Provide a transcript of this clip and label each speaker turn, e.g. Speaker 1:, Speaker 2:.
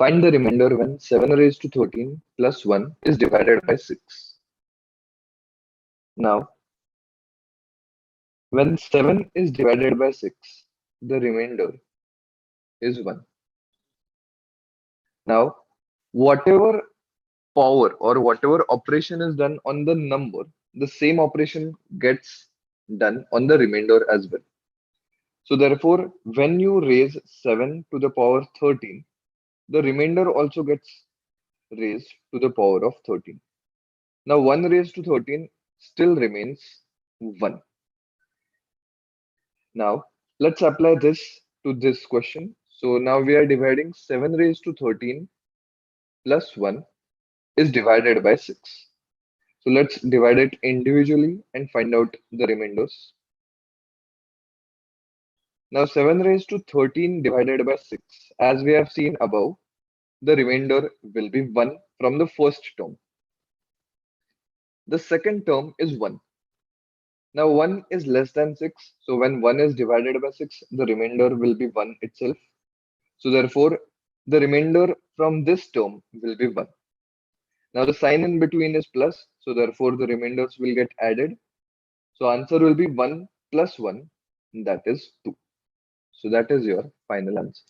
Speaker 1: Find the remainder when 7 raised to 13 plus 1 is divided by 6. Now, when 7 is divided by 6, the remainder is 1. Now, whatever power or whatever operation is done on the number, the same operation gets done on the remainder as well. So therefore, when you raise 7 to the power 13, the remainder also gets raised to the power of 13. Now 1 raised to 13 still remains 1. Now let's apply this to this question. So now we are dividing 7 raised to 13 plus 1 is divided by 6. So let's divide it individually and find out the remainders. Now 7 raised to 13 divided by 6, as we have seen above, the remainder will be 1 from the first term. The second term is 1. Now 1 is less than 6, so when 1 is divided by 6, the remainder will be 1 itself. So therefore, the remainder from this term will be 1. Now the sign in between is plus, so therefore the remainders will get added. So answer will be 1 plus 1, that is 2. So that is your final answer.